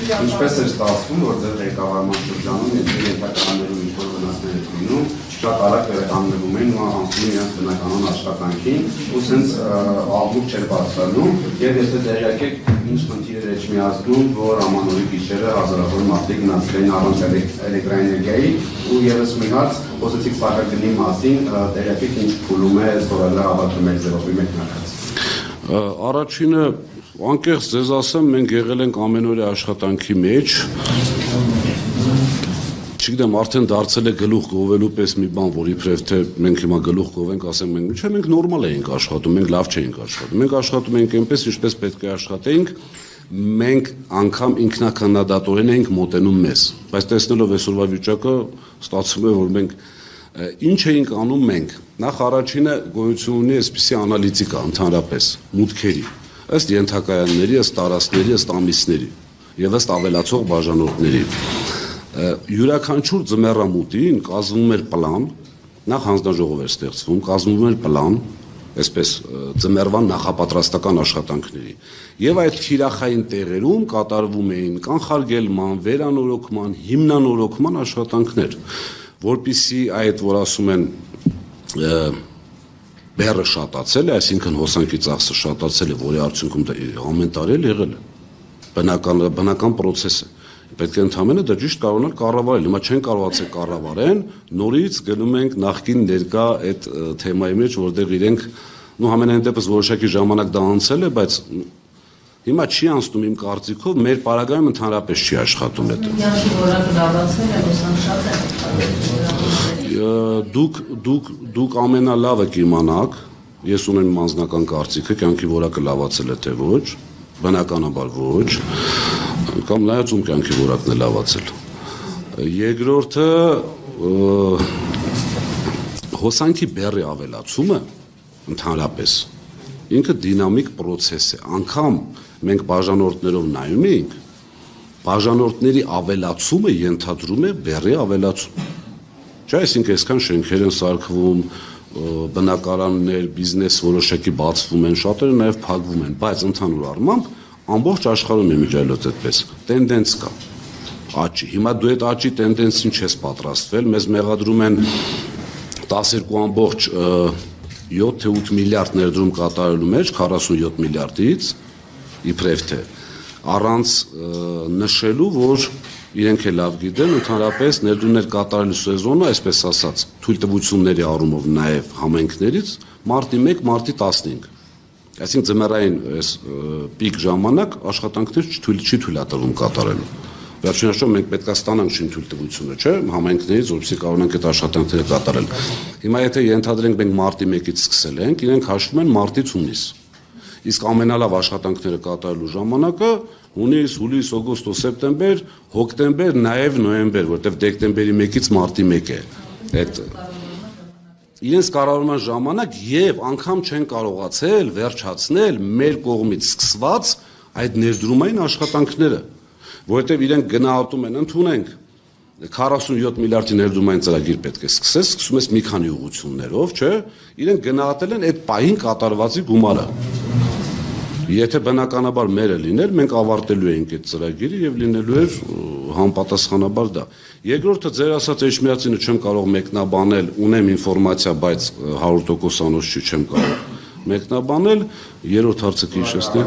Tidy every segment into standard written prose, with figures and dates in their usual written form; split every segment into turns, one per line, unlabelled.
Ինչպես էր ստացվում, որ ձեր ղեկավարման շրջանում ենթականներում ինչ-որ վնասներ եք լինում, շատ արագ վերականգնվում են ու անցնում իրենց բնականոն աշխատանքին ու սենց աղմուկ չէր բարձրանում և եթե տեղյակ եք ինչ խնդիրներ էր միացնում, որ ամանորի գիշերը հազարավոր մարդիկ գնացել էին առանց էլեկտրաէներգիայի ու ևս մի հարց խոսեցիք սպառողների մասին, տեղյակ եք ինչ փուլում է ստորագրահ հավաքը 1-0-ի մեկնարկած։
Առաջինը անկեղծ ձեզ ասեմ, մենք եղել ենք ամենօրյա աշխատանքի մեջ, չգիտեմ, արդեն դարձել է գլուխ գովելու պես մի բան, որ իբրև թե մենք հիմա գլուխ գովենք, ասենք մենք նորմալ էինք աշխատում, մենք լավ չէինք աշխատում, մենք աշխատում էինք այնպես, ինչպես պետք է աշխատեինք, մենք անգամ ինքնականդատորեն էինք մոտենում մեզ, բայց տեսնելով այսօրվա վիճակը ստացվում է, որ մենք ինչ էինք անում մենք, նախ առաջինը գոյություն ունի այսպիսի անալիտիկա ընդհանրապես, մուտքերի, ըստ ենթակայանների, ըստ տարածքների, ըստ ամիսների եւ ըստ ավելացող բաժանորդների։ Յուրաքանչյուր ձմեռամուտին կազմվում էր պլան, նախ հանձնաժողով էր ստեղծվում, կազմվում էր պլան, այսպես ձմեռվան նախապատրաստական աշխատանքների։ Եվ այդ թիրախային տեղերում կատարվում էին կանխարգելման, վերանորոգման, հիմնանորոգման աշխատանքներ, որպեսզի այդ, որ ասում են, բեռը շատացել է, այսինքն հոսանքի ծախսը շատացել է, որի արդյունքում դա ամեն տարի եղել է, բնական պրոցես է, պետք է ընդհանրապես դա ճիշտ կարողանալ կառավարել, հիմա չեն կարողացել կառավարեն, նորից գնում ենք նախկին ներկա այդ թեմայի մեջ, որտեղ իրենք, համենայն դեպս որոշակի ժամանակ դա անցել է, բայց հիմա չի անցնում իմ կարծիքով, մեր պարագայում ընդհանրապես չի աշխատում այդ։ Դուք ամենալավը կիմանաք, ես ունեմ անձնական կարծիքը, կյանքի որակը լավացել է թե ոչ, բնականաբար ոչ, կամ նայած ում կյանքի որակն է լավացել։ Երկրորդը հոսանքի բեռի ավելացումը ընդհանրապես ինքը դինամիկ պրոցես է, անգամ մենք բաժանորդներով նայում ենք, բաժանորդների ավելացումը ենթադրում է բեռի ավելացում։ Չէ, այսինքն այսքան շենքեր են սարքվում, բնակարաններ, բիզնես որոշակի բացվում են, շատերը նաև փակվում են, բայց ընդհանուր առմամբ ամբողջ աշխարհում իմիջիայլոց այդպես տենդենս կա աճի։ Հիմա դու այդ աճի տենդենսին չես պատրաստվել, մեզ մեղադրում են 12.7 միլիարդ ներդրում կատարելու մեջ 47 միլիարդից իբրև թե առանց նշելու, որ իրենք է լավ գիտեն, ընդհանրապես ներդրումներ կատարելու սեզոնը, այսպես ասած, թույլտվությունների առումով նաև համայնքներից մարտի 1, մարտի 15։ Այսինքն ձմեռային այս պիկ ժամանակ աշխատանքներ չի թույլատրվում կատարելու։ Վերջին հաշվով մենք պետք է ստանանք շինթույլտվությունը, չէ՞, համայնքներից, որպեսզի կարողանանք այդ աշխատանքները կատարել։ Հիմա եթե ենթադրենք մենք մարտի 1-ից սկսել ենք, իրենք հաշվում են մարտից հունիս։ Իսկ ամենալավ աշխատանքները կատարելու ժամանակը հունիս, հուլիս, օգոստոս, սեպտեմբեր, հոկտեմբեր, նաև նոյեմբեր, որտեղ դեկտեմբերի 1-ից մարտի 1 է։ Այդ իրենց կառավարման ժամանակ եւ անգամ չեն կարողացել վերջացնել մեր կողմից սկսված այդ ներդրումային աշխատանքները, որովհետեւ իրենք գնահատում են, ընդունենք 47 միլիարդի ներդրումային ծրագիր պետք է սկսես, սկսում ես մի քանի ուղղություններով, չէ՞, իրենք գնահատել են այդ պահին կատարվածի գումարը։ Եթե բնականաբար մերը լիներ, մենք ավարտելու էինք այդ ծրագիրը եւ լինելու էր համապատասխանաբար դա։ Երկրորդը ձեր ասած Էջմիածինը չեմ կարող մեկնաբանել, ունեմ ինֆորմացիա, բայց 100% անոց չեմ կարող մեկնաբանել։ Երրորդ հարցը քիչստի։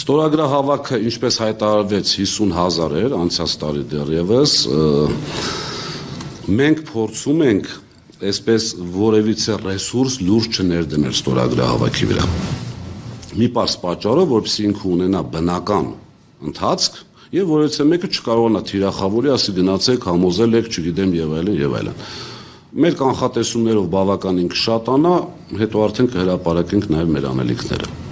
Ստորագրահավաքը ինչպես հայտարարվեց 50,000 էր անցյալ տարի դեռևս, մենք փորձում ենք այսպես որևիցե ռեսուրս լուրջ չներդնել ստորագրահավաքի վրա։ Մի պարզ պատճառով, որպեսզի ինքը ունենա բնական ընթացք եւ որևիցե մեկը չկարողանա թիրախավորի, ասի գնացեք, համոզել եք, չգիտեմ եւ այլն եւ այլն։ Մեր կանխատեսումներով բավականին կշատանա, հետո արդեն կհրապարակենք նաեւ մեր անելիքները։